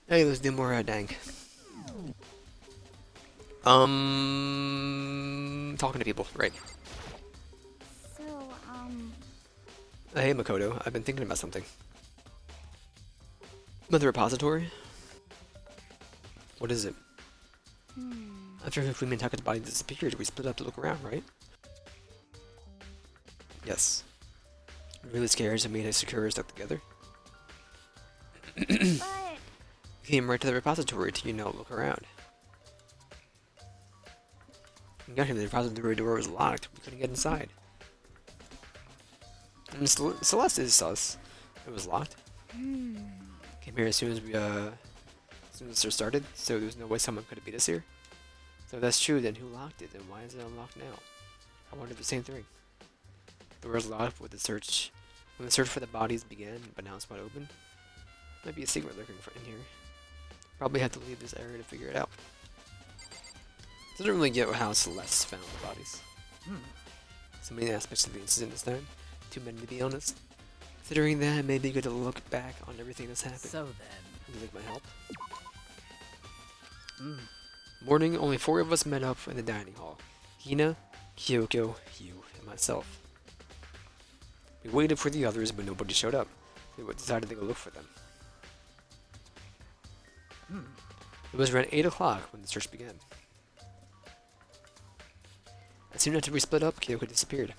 Hey, let's do more Dank. Talking to people, right. So, Hey, Makoto, I've been thinking about something. About the repository? What is it? hmm. After Fumi and Taka's body disappeared, we split up to look around, right? Yes. I'm really scared, so me and Sakura stuck together. But, Came right to the repository to, look around. We got here, the repository door was locked. We couldn't get inside. And Celeste is sus. It was locked. hmm. Came here as soon as the search started, so there was no way someone could have beat us here. So if that's true, then who locked it, and why is it unlocked now? I wonder the same thing. The door was locked with the search when the search for the bodies began, but now it's wide open. Might be a secret lurking in here. Probably have to leave this area to figure it out. Doesn't really get how Celeste found the bodies. So many aspects of the incident this time. Too many to be honest. Considering that, it may be good to look back on everything that's happened. So then. Would you like my help? Morning, only 4 of us met up in the dining hall. Hina, Kyoko, you, and myself. We waited for the others, but nobody showed up. So we decided to go look for them. It was around 8 o'clock when the search began. As soon after we split up, Kyoko disappeared.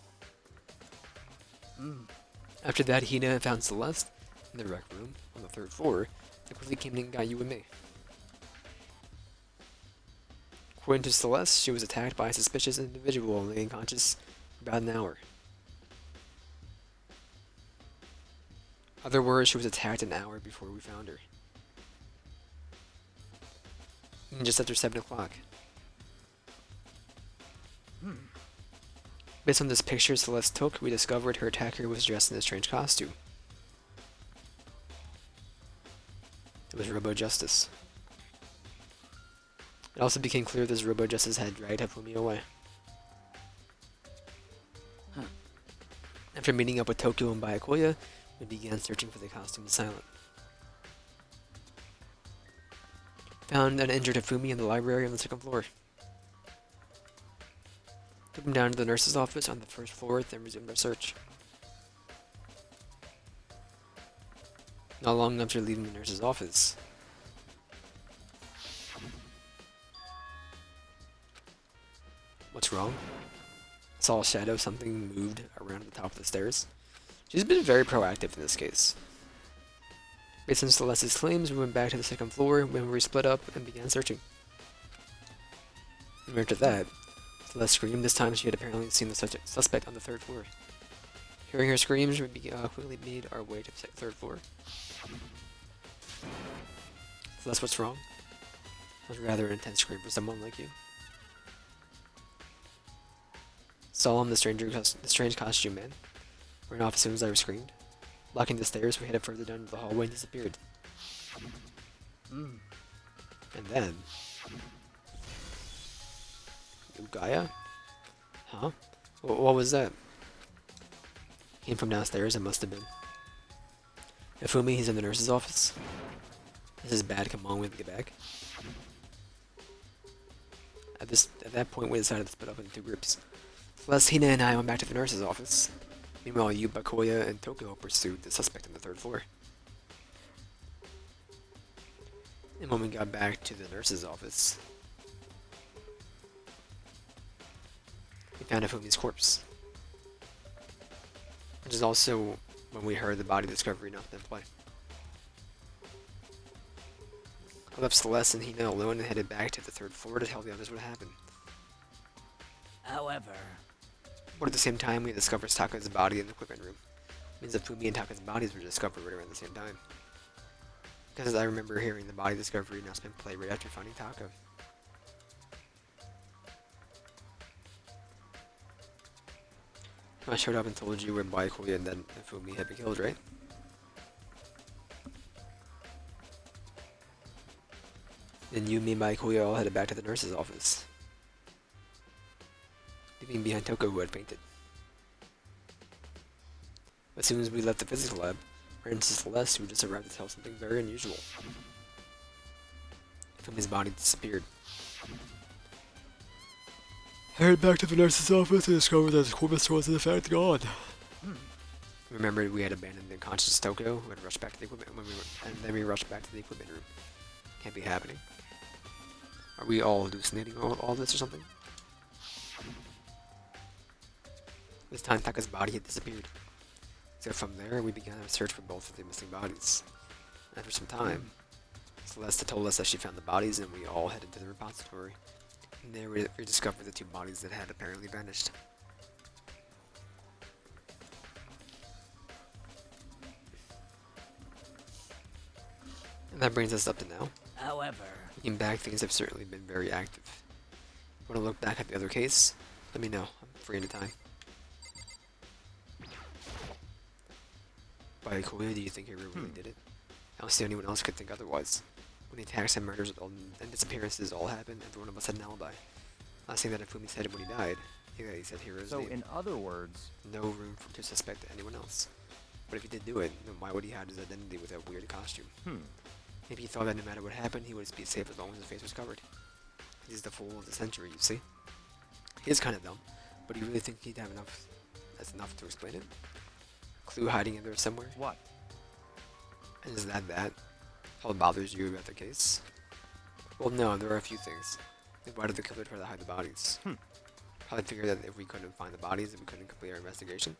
After that, Hina found Celeste in the rec room on the 3rd floor and quickly came in and got you and me. According to Celeste, she was attacked by a suspicious individual and lay unconscious for about an hour. Other words, she was attacked an hour before we found her. And just after 7 o'clock. Based on this picture Celeste took, we discovered her attacker was dressed in a strange costume. It was Robo Justice. It also became clear this Robo Justice had dragged Hifumi away. After meeting up with Tokyo and Byakuya, we began searching for the costume assailant. Found an injured Hifumi in the library on the 2nd floor. Took him down to the nurse's office on the 1st floor, then resumed our search. Not long after leaving the nurse's office, what's wrong? I saw a shadow, something moved around the top of the stairs. She's been very proactive in this case. Based on Celeste's claims, we went back to the 2nd floor when we split up and began searching. And after that, Celeste screamed. This time she had apparently seen the suspect on the 3rd floor. Hearing her screams, we quickly made our way to the 3rd floor. Celeste, what's wrong? That was rather an intense scream for someone like you. Solemn, the strange costume man, ran off as soon as I screamed. Blocking the stairs, we headed further down into the hallway and disappeared. And then... Gaia? Huh? What was that? Came from downstairs, it must have been. Hifumi, he's in the nurse's office. This is bad, come on, we have to get back. At that point, we decided to split up into 2 groups. Celeste, Hina, and I went back to the nurse's office. Meanwhile, you, Bakoya, and Tokyo pursued the suspect on the 3rd floor. And when we got back to the nurse's office, we found Hifumi's corpse. Which is also when we heard the body discovery not in play. I left Celeste and Hina alone and headed back to the 3rd floor to tell the others what happened. However, But at the same time, we discovered Taka's body in the equipment room. It means that Fumi and Taka's bodies were discovered right around the same time. Because I remember hearing the body discovery announcement play right after finding Taka. I showed up and told you where Byakuya and then Fumi had been killed, right? Then you, me, and Byakuya all headed back to the nurse's office, leaving behind Toko, who had fainted. As soon as we left the physics lab, ran into Celeste, who just arrived to tell something very unusual. Fumi's body disappeared. Headed back to the nurse's office and discovered that the equipment store was in fact gone. Remembered we had abandoned the unconscious Toko, who had rushed back to the equipment, and then we rushed back to the equipment room. Can't be happening. Are we all hallucinating all this or something? This time Taka's body had disappeared. So from there, we began our search for both of the missing bodies. After some time, Celeste told us that she found the bodies and we all headed to the repository. And there we discovered the two bodies that had apparently vanished. And that brings us up to now. However, Looking back, things have certainly been very active. Want to look back at the other case? Let me know. I'm free anytime. By Koya, do you think Hiro really did it? I don't see anyone else could think otherwise. When the attacks and murders and disappearances all happened, every one of us had an alibi. Not saying that if Fumi said it when he died, he said Hiro's So name. in other words, No room to suspect anyone else. But if he did do it, then why would he hide his identity with a weird costume? Maybe he thought that no matter what happened, he would be safe as long as his face was covered. He's the fool of the century, you see. He is kind of dumb, but you really think he'd have enough? That's enough to explain it? Clue hiding in there somewhere? what? And is that all that bothers you about the case? Well, no, there are a few things. Like, why did the killer try to hide the bodies? Probably figured that if we couldn't find the bodies, then we couldn't complete our investigation.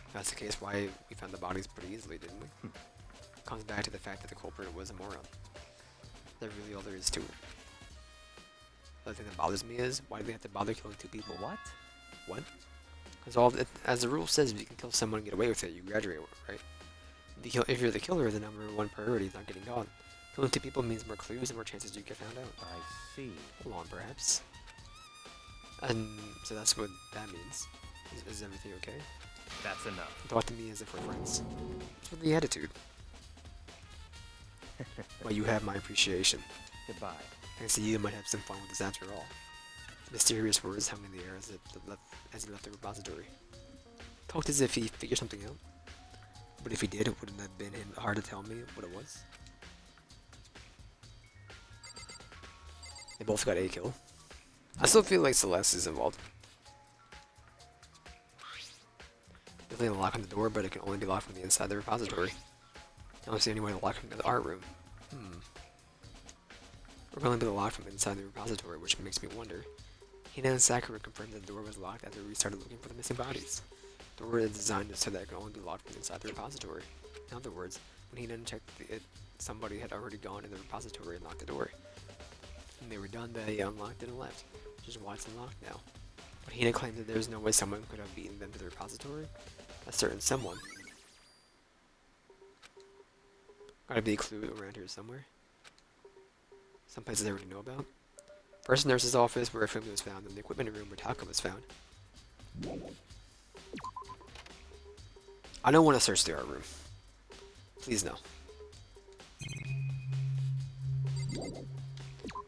If that's the case, why we found the bodies pretty easily, didn't we? Comes back to the fact that the culprit was a moron. That's really all there is to it. The other thing that bothers me is, why do they have to bother killing two people? What? What? Because as the rule says, if you can kill someone and get away with it, you graduate, right? If you're the killer, the number one priority is not getting caught. Killing two people means more clues and more chances you get found out. I see. Hold on, perhaps. And so that's what that means. Is everything okay? That's enough. Talk to me as if we're friends. What's with the attitude? Well, you have my appreciation. Goodbye. And so you might have some fun with this after all. Mysterious words hung in the air as he left the repository. Talked as if he figured something out. But if he did, it wouldn't have been hard to tell me what it was. They both got a kill. I still feel like Celeste is involved. Definitely a lock on the door, but it can only be locked from the inside of the repository. I don't see any way to lock from the art room. Or can only be locked from inside the repository, which makes me wonder. Hina and Sakura confirmed that the door was locked after we started looking for the missing bodies. The door is designed so that it can only be locked from inside the repository. In other words, when Hina checked it, somebody had already gone in the repository and locked the door. When they were done, they unlocked it and left, which is why it's unlocked now. But Hina claimed that there's no way someone could have beaten them to the repository. A certain someone. Gotta be a clue around here somewhere. Some places I already know about. First nurse's office where Fumi was found, and the equipment room where Taka was found. I don't want to search the art room. Please no.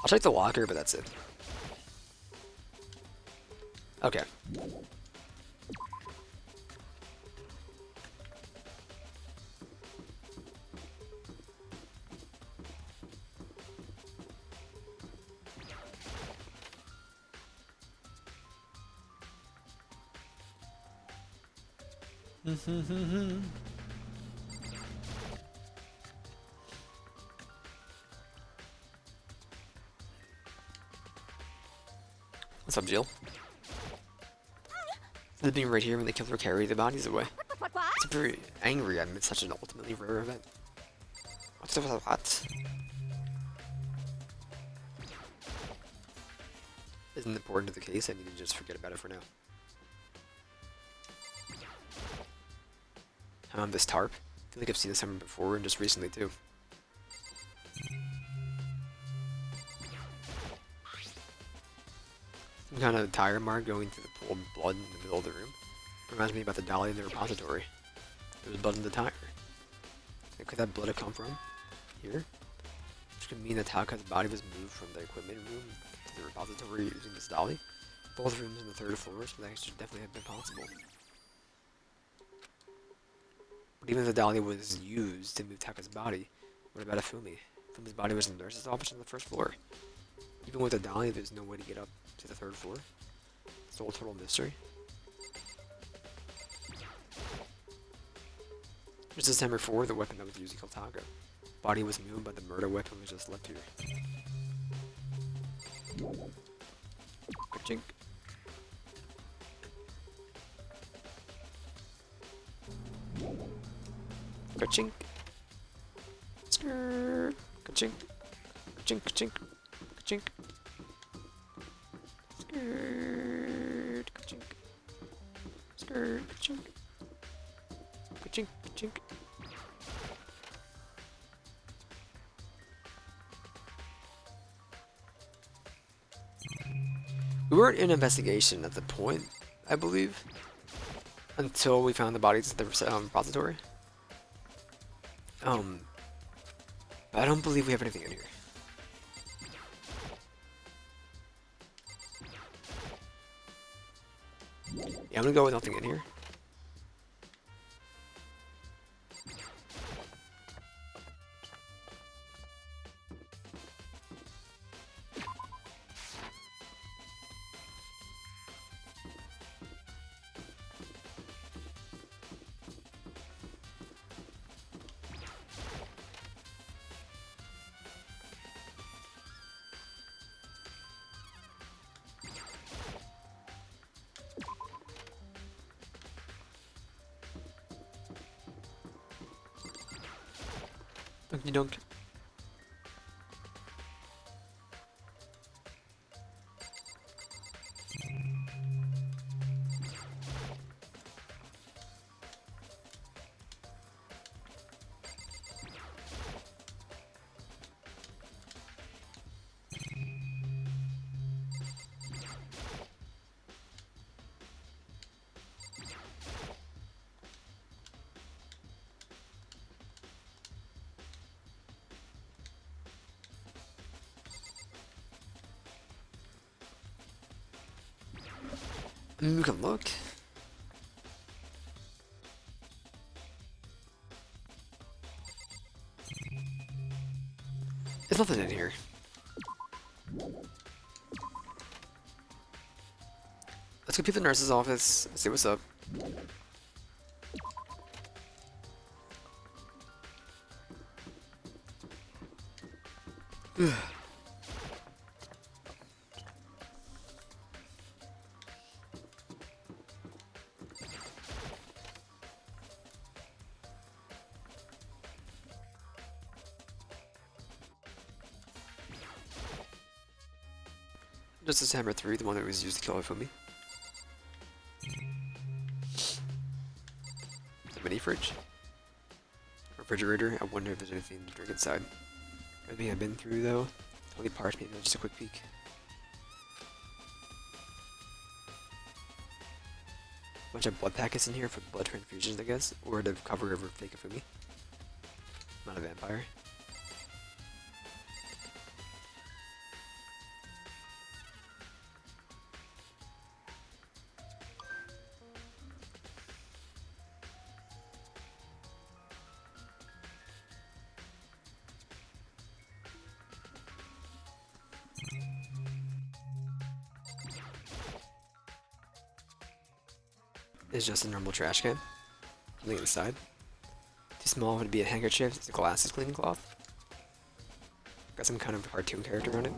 I'll check the locker, but that's it. Okay. What's up, Jill? They'd been right here when the killer carried the bodies away. I'm very angry I missed such an ultimately rare event. What's up with that? Isn't important to the case, I need to just forget about it for now. This tarp. I feel like I've seen this somewhere before, and just recently too. Some kind of tire mark going through the pool of blood in the middle of the room. Reminds me about the dolly in the repository. There was blood in the tire. Like, could that blood have come from here? Which could mean that Taka's body was moved from the equipment room to the repository using this dolly. Both rooms on the third floor, so that should definitely have been possible. But even if the dolly was used to move Taka's body, what about Afumi? Fumi's body was in the nurse's office on the first floor. Even with a dolly, there's no way to get up to the third floor. It's all total mystery. Here's December 4, the weapon that was used to kill Taco. Body was moved, but the murder weapon was just left here. Ka-chink. Ka-chink. Skrrr. Ka-chink. Ka-chink, ka-chink. Ka-chink. Skrrr. Ka-chink. Skrrr. Ka-chink. Ka-chink, ka-chink. We weren't in investigation at the point, I believe, until we found the bodies at the repository. But I don't believe we have anything in here. Yeah, I'm gonna go with nothing in here. Donkey donk. We can look. There's nothing in here. Let's go peep the nurse's office, see what's up. Justice Hammer 3, the one that was used to kill Ifumi. The mini fridge. Refrigerator. I wonder if there's anything to drink inside. Everything I've been through though. Only parts, maybe just a quick peek. Bunch of blood packets in here for blood transfusions, I guess, or to cover over fake Ifumi. Not a vampire. It's just a normal trash can. Something inside. Too small would be a handkerchief. It's a glasses cleaning cloth. Got some kind of cartoon character on it.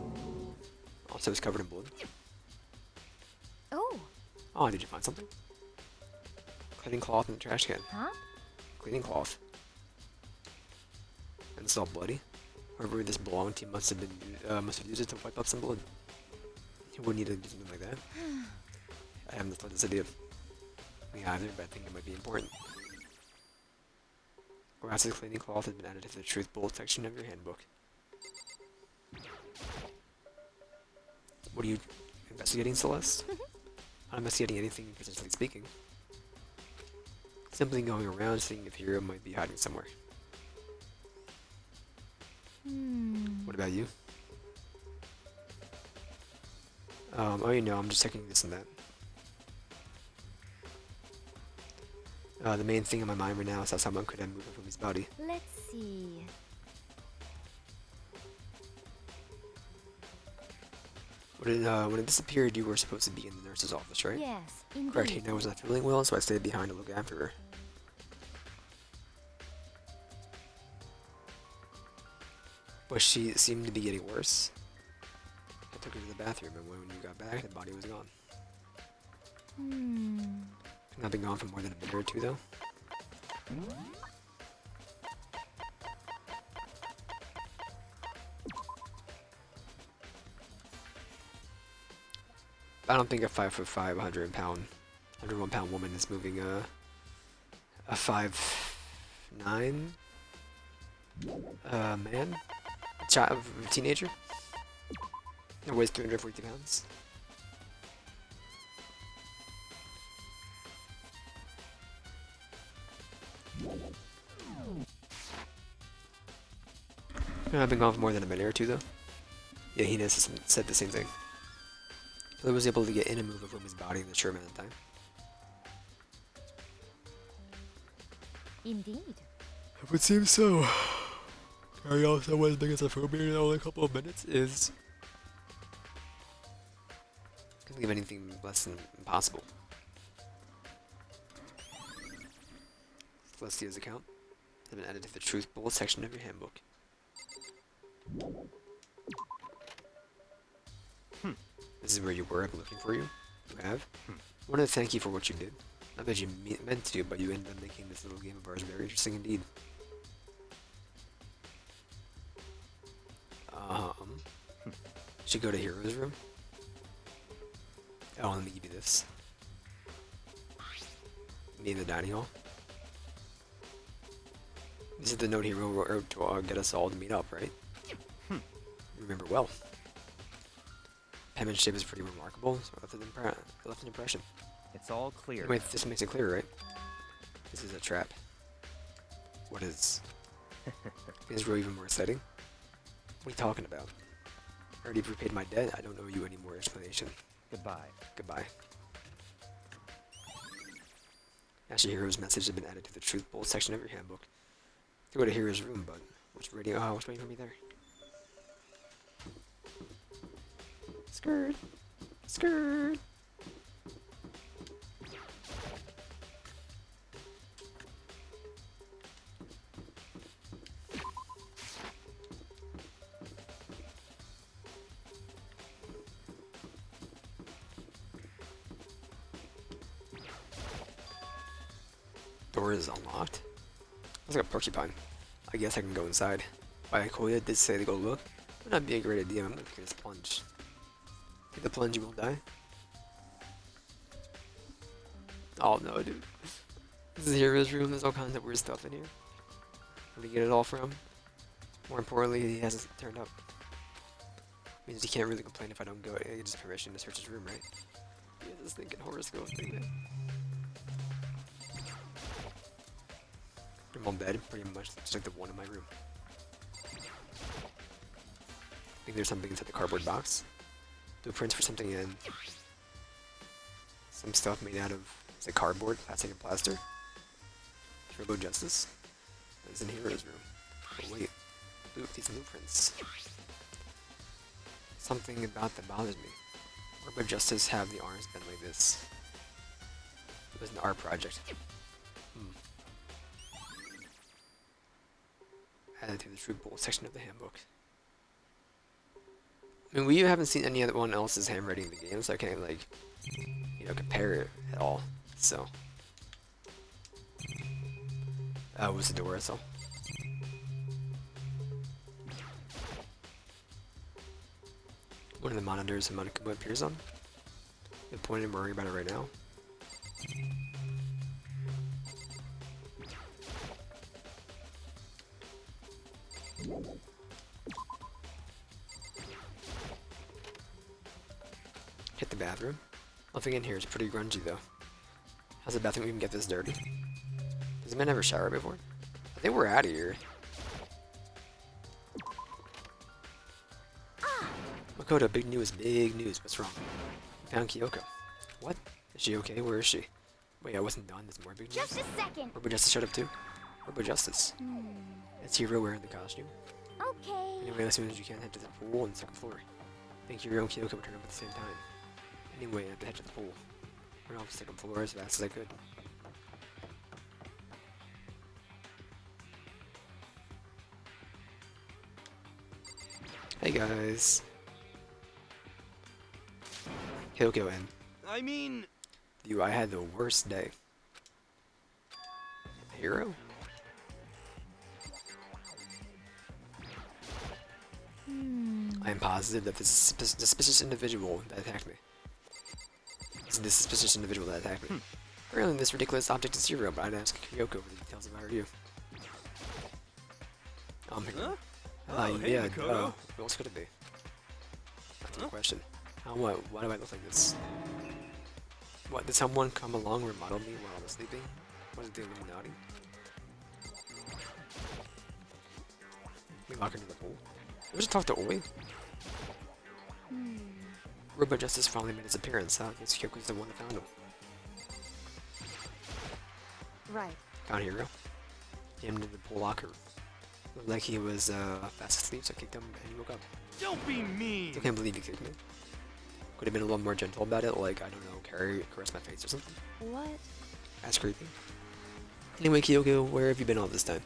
Also, it's covered in blood. Oh, Oh, did you find something? Cleaning cloth in the trash can. huh? Cleaning cloth. And it's all bloody. Whoever this belonged to must have used it to wipe up some blood. You wouldn't need to do something like that. I haven't thought this idea. Me either, but I think it might be important. Glasses cleaning cloth has been added to the truth bullet section of your handbook. What are you investigating, Celeste? Not investigating anything, potentially speaking. Simply going around seeing if Hero might be hiding somewhere. What about you? Oh, you know, I'm just checking this and that. The main thing in my mind right now is how someone could have moved from his body. Let's see. When it disappeared, you were supposed to be in the nurse's office, right? Yes, Correct. indeed. Hina was not feeling well, so I stayed behind to look after her. But she seemed to be getting worse. I took her to the bathroom, and when you got back, the body was gone. Hmm. Not been gone for more than a minute or two, though. I don't think a 5'5", 101-pound woman is moving a 5'9" man, a child, a teenager. That weighs 340 pounds. I've been gone for more than a minute or two, though. Yeah, he said the same thing. He was able to get in and move a woman's body in a short amount of time. Indeed. It would seem so. Carry out someone's biggest phobia in only a couple of minutes is... I can't think of anything less than impossible. Celestia's account has been added to the Truth Bullet section of your handbook. This is where you were. I've been looking for you. You have. I want to thank you for what you did. Not that you meant to, but you ended up making this little game of ours very interesting indeed. Should go to Hero's room. Oh, let me give you this. Me in the dining hall. This is the note Hero wrote to get us all to meet up, right? Remember well. Penmanship is pretty remarkable, so it left an impression. It's all clear. Wait, this makes it clear, right? This is a trap. What is? Things grow even more exciting. What are you talking about? I already prepaid my debt. I don't owe you any more explanation. Goodbye. Goodbye. Actually, Hero's message has been added to the Truth Bowl section of your handbook. To go to Hero's room, but what's waiting? Oh, what's waiting for me there? Skirt. Skirt. Door is unlocked. Looks like a porcupine. I guess I can go inside. Why Koya did say to go look. Would not be a great idea. I'm gonna take this plunge. Take the plunge, you won't die. Oh no, dude. This is Hero's room. There's all kinds of weird stuff in here. Where do you get it all from? More importantly, he hasn't turned up. Means he can't really complain if I don't go. He gets permission to search his room, right? Yeah, this thinking horoscope thing, man. I'm on bed, pretty much just like the one in my room. I think there's something inside the cardboard box. Blueprints for something in. Some stuff made out of, is it cardboard, plastic, and plaster? Turbo Justice. It's in Hero's room. Oh wait, these blueprints. Something about that bothers me. Where would Justice have the arms bent like this? It was an art project. Added to the True Bowl section of the handbook. I mean, we haven't seen anyone else's handwriting in the game, so I can't, like, you know, compare it at all. So. It was the door, so. One of the monitors Monokuma appears on. No point in worrying about it right now. Hit the bathroom. Nothing in here is pretty grungy though. How's the bathroom even get this dirty? Does a man ever shower before? I think we're out of here. Makoto, big news, big news. What's wrong? We found Kyoko. What? Is she okay? Where is she? Wait, I wasn't done. There's more big news. Just a second. Where would Justice shut up too? Where would Justice? It's Hero wearing the costume. Okay. Anyway, as soon as you can, head to the pool on the second floor. think Hiro and Kyoko would turn up at the same time. Anyway, I have to head to the pool. Run off the second floor as fast as I could. Hey guys. Kyoko and I mean, you, I had the worst day. Hero? I am positive that this is the suspicious individual that attacked me. This is the suspicious individual that attacked me. Apparently this ridiculous object is Hero, but I'd ask Kyoko for the details if I were you. huh? Hey, Yeah, Makoto. who else could it be? That's the question. Why do I look like this? What, did someone come along and remodel me while I was sleeping? Was it the Illuminati? We lock into the pool. We should talk to Oi. Robot Justice finally made his appearance. I guess Kyoko's the one that found him. Right. Found Hero. Jammed into the pool locker. Looked like he was fast asleep, so I kicked him and he woke up. Don't be mean. I can't believe you kicked me. Could have been a little more gentle about it, like, I don't know, caress my face or something. What? That's creepy. Anyway, Kyoko, where have you been all this time?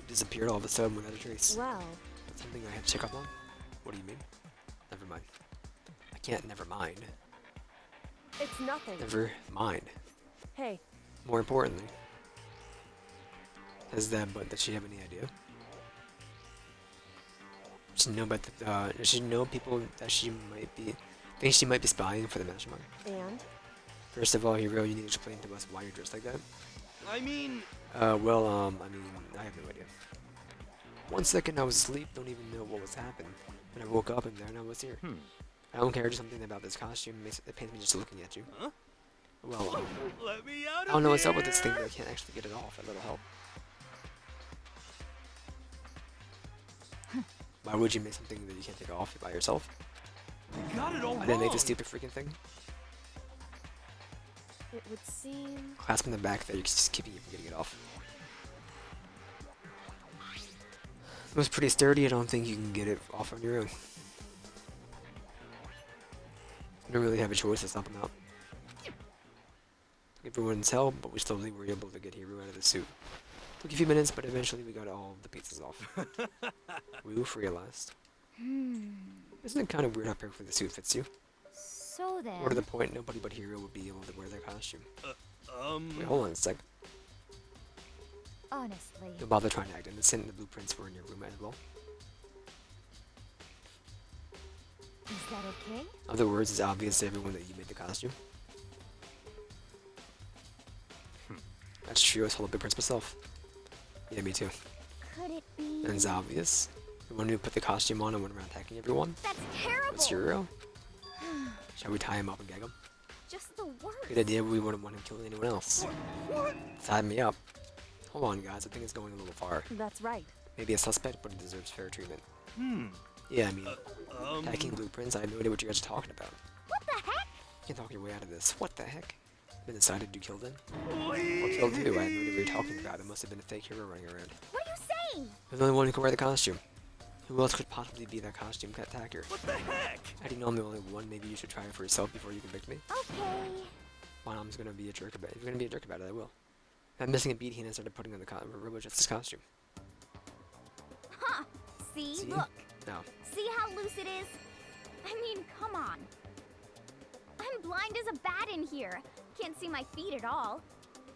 You disappeared all of a sudden without a trace. Well, That's something I have to check up on? What do you mean? Never mind. I can't never mind. it's nothing. Never mind. Hey, More importantly, does she have any idea? Does she know about does she know people that think she might be spying for the mastermind? and? First of all, Hero, you need to explain to us why you're dressed like that. I mean, I mean, I have no idea. 1 second I was asleep, don't even know what was happening. When I woke up and then I was here. I don't care, just something about this costume it pains me just looking at you. Huh? Well, let me out of I don't know what's up with here. this thing, but I can't actually get it off. A little help. Why would you make something that you can't take off by yourself? You got it all I didn't make wrong. this stupid freaking thing. It would seem. Clasp in the back there, you're just keeping you from getting it off. It was pretty sturdy, I don't think you can get it off on your own. You don't really have a choice to stop him out. Everyone's help, but we still were able to get Hiro out of the suit. Took a few minutes, but eventually we got all the pieces off. Woof realized. Isn't it kind of weird how perfectly the suit fits you? So then. More to the point, nobody but Hiro would be able to wear that costume. Wait, Um, hold on a sec. Honestly. Don't bother trying to act innocent. The blueprints were in your room as well. Is that okay? In other words, it's obvious to everyone that you made the costume. That's true, I saw the blueprints myself. Yeah, me too. Could it be? And it's obvious. The one who put the costume on and went around attacking everyone That's terrible. was Hiro. Shall we tie him up and gag him? Just the worst. Good idea, we wouldn't want him killing anyone else. what? Tie me up. Hold on, guys, I think it's going a little far. That's right. Maybe a suspect, but it deserves fair treatment. Hmm. Yeah, I mean, Um. attacking blueprints, I have no idea what you guys are talking about. What the heck? You can talk your way out of this. What the heck? Been decided you killed him? Please. What killed who? I have no idea what you're talking about. It must have been a fake hero running around. What are you saying? You're the only one who can wear the costume. Who else could possibly be that costume attacker? What the heck? How do you know I'm the only one? Maybe you should try it for yourself before you convict me. Okay. My mom's gonna be a jerk about it. If you're gonna be a jerk about it, I will. If I'm missing a beat, he started putting on the Robo Justice costume. Huh. See? See? Look. No. See how loose it is? I mean, come on. I'm blind as a bat in here. Can't see my feet at all.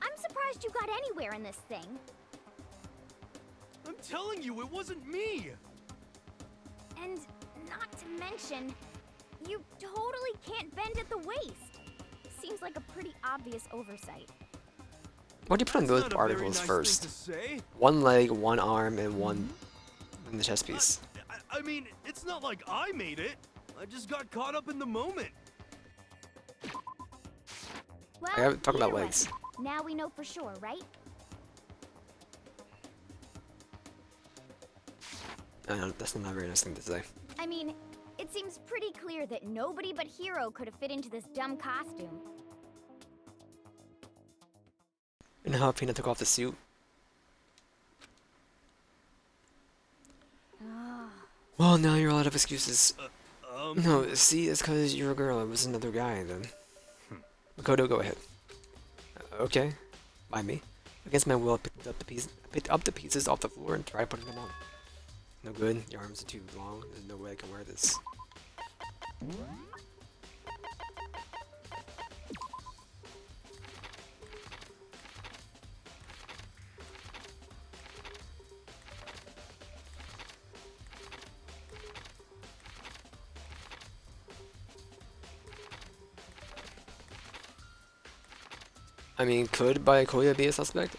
I'm surprised you got anywhere in this thing. I'm telling you, it wasn't me. And not to mention, you totally can't bend at the waist. Seems like a pretty obvious oversight. Why'd you put on That's those not a very particles nice thing first? to say. One leg, one arm, and one in the chest piece. I mean, it's not like I made it. I just got caught up in the moment. Well, I gotta talk about either way, legs. Now we know for sure, right? That's not a very nice thing to say. I mean, it seems pretty clear that nobody but Hiro could have fit into this dumb costume. And how Pina took off the suit. Well, now you're all out of excuses. No, see, it's because you're a girl. It was another guy then. Makoto, go ahead. Okay. By me. Against my will, I picked up the pieces off the floor and tried putting them on. No good. Your arms are too long. There's no way I can wear this. I mean, could Koya be a suspect?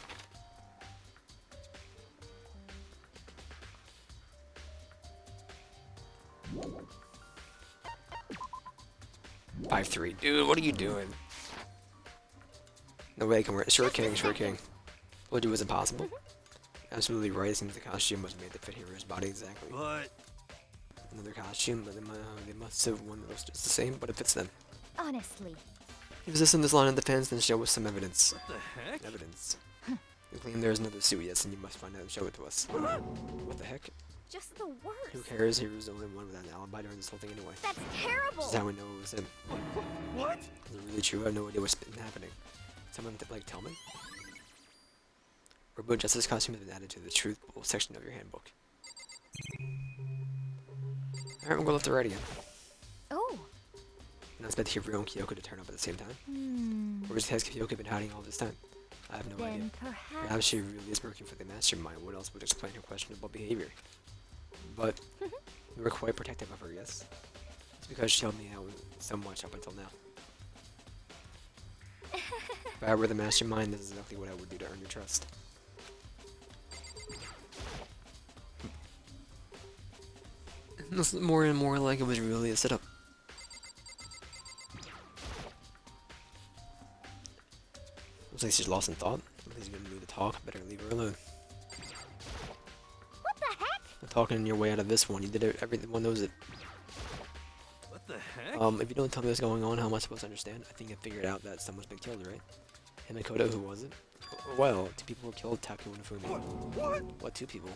Five three, dude. What are you doing? No way I can wear it. Sure king. Told you it was impossible. Absolutely right. It seems the costume was made to fit Hiro's body exactly. But Another costume, but they must have one that looks just the same, but it fits them. Honestly. If this in this line of defense, then show us some evidence. what the heck? Evidence. You claim there is another suit, yes, and you must find out and show it to us. What the heck? Just the worst. Who cares? Hero's the only one without an alibi during this whole thing anyway. That's terrible. This is how we know it was him. What? Is it really true? I have no idea what's been happening. Someone, like, tell me? Robo Justice costume has been added to the truthful section of your handbook. Alright, we'll go left to right again. Oh. And I expect Hiro and Kyoko to turn up at the same time. Or has Kyoko been hiding all this time? I have no idea. Then perhaps. Perhaps she really is working for the mastermind. What else would explain her questionable behavior? But we were quite protective of her, yes? It's because she helped me out so much up until now. If I were the mastermind, this is exactly what I would do to earn your trust. It looks more and more like it was really a setup. Looks like she's lost in thought. He's gonna need to talk. Better leave her alone. What the heck? Not talking your way out of this one. You did it. Everyone knows it. What the heck? If you don't tell me what's going on, how am I supposed to understand? I think I figured out that someone's been killed, right? And Makoto, who was it? Well, 2 people were killed. Taku and Fumi. What? What 2 people?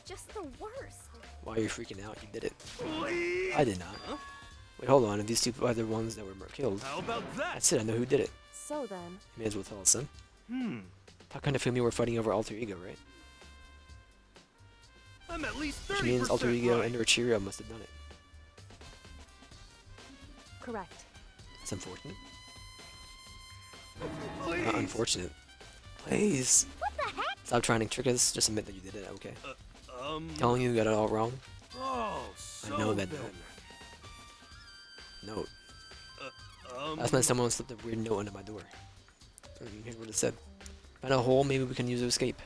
Just the worst. Why are you freaking out? You did it. Please? I did not. Huh? Wait, hold on. If these 2 are the ones that were killed, How about that? that's it. I know who did it. So then, You may as well tell us, son. Taku and Fumi were fighting over Alter Ego, right? I'm at least 30% Which means Alter Ego right. and Ichiro must have done it. correct. It's unfortunate. Please. Not unfortunate. Please. What the heck? Stop trying to trick us. Just admit that you did it, okay? Um. You got it all wrong. Oh, so know that then. Note. Um. Last night someone slipped a weird note under my door. Here's what it said. Find a hole, maybe we can use to escape.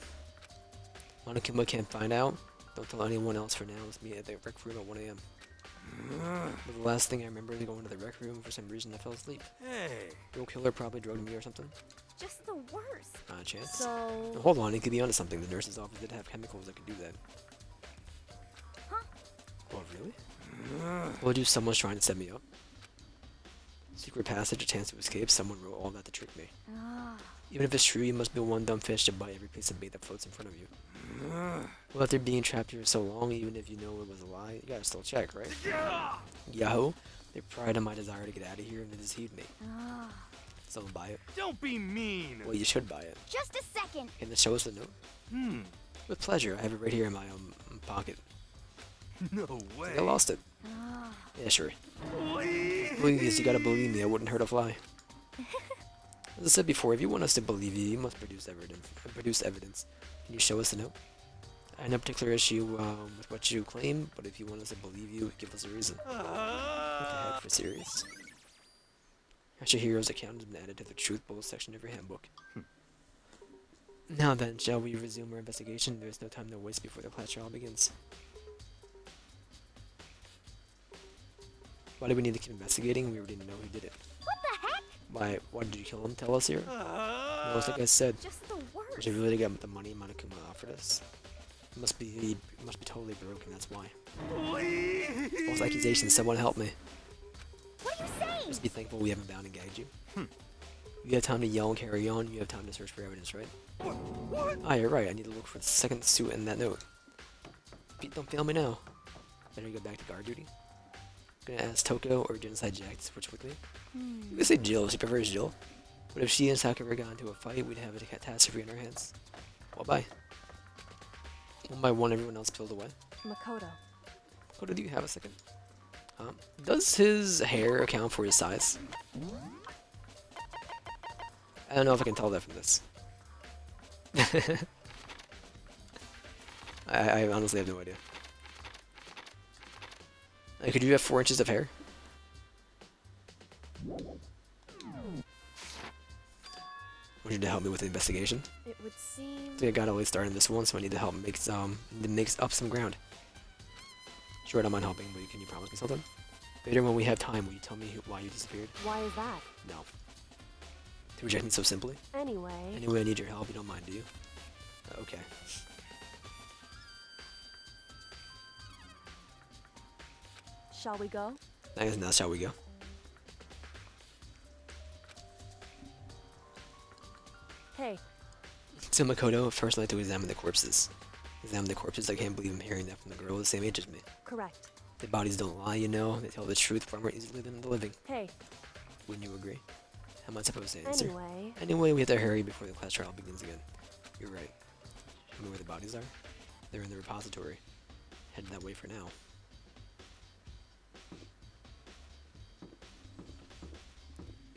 Monokuma can't find out. Don't tell anyone else for now. Let's meet at the rec room at 1 a.m. But the last thing I remember is going to the rec room. For some reason I fell asleep. Hey. Real killer probably drugged me or something. Just the worst. Not a chance. So, Now, hold on, he could be onto something. The nurse's office did have chemicals that could do that. Huh? Oh, really? Told you someone's trying to set me up. Secret passage, a chance to escape. Someone wrote all that to trick me. Ah. Even if it's true, you must be one dumb fish to bite every piece of bait that floats in front of you. Well, after being trapped here so long, even if you know it was a lie, you gotta still check, right? Yahoo! They pried on my desire to get out of here and they deceived me. Ah. Someone buy it? Don't be mean. Well, you should buy it. Just a second. Can you show us the note? With pleasure. I have it right here in my pocket. No I way. think I lost it. Ah. Yeah, sure. Please. Please, you gotta believe me. I wouldn't hurt a fly. As I said before, if you want us to believe you, you must produce evidence. Can you show us the note? I have no particular issue with what you claim, but if you want us to believe you, give us a reason. What the heck, for serious? Actually, Hero's account has been added to the Truth Bowl section of your handbook. Now then, shall we resume our investigation? There's no time to waste before the class trial begins. Why do we need to keep investigating? We already know who did it. What the heck? Why did you kill him? Tell us here. Well, it's like I said, Just the worst. was it really to get the money Monokuma offered us? It must be totally broken, that's why. Please. False accusations, someone help me. What are you saying? Just be thankful we haven't bound and gagged you. You have time to yell and carry on, you have time to search for evidence, right? What? Ah, you're right, I need to look for the second suit in that note. Don't fail me now. Better go back to guard duty. Gonna ask Toko or Genocide Jack to switch with me. I'm gonna say Jill. She prefers Jill. But if she and Sakura got into a fight, we'd have a catastrophe in our hands. Well, bye. One by one, everyone else peeled away. Makoto. Makoto, do you have a second? Does his hair account for his size? I don't know if I can tell that from this. I honestly have no idea. Could you have 4 inches of hair? Want you to help me with the investigation? It would seem. I think I got always started this one, so I need to help make up some ground. Sure, I don't mind helping, but can you promise me something? Later, when we have time, will you tell me why you disappeared? Why is that? No. To reject me so simply? Anyway. Anyway, I need your help. You don't mind, do you? Okay. Shall we go? I guess now shall we go? Hey, So Makoto, first I'd like to examine the corpses. Examine the corpses, I can't believe I'm hearing that from the girl the same age as me. correct. The bodies don't lie, you know. They tell the truth far more easily than the living. Hey, Wouldn't you agree? How am I supposed to answer? anyway. Anyway, we have to hurry before the class trial begins again. You're right. Show me where the bodies are? They're in the repository. Head that way for now.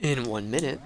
In 1 minute.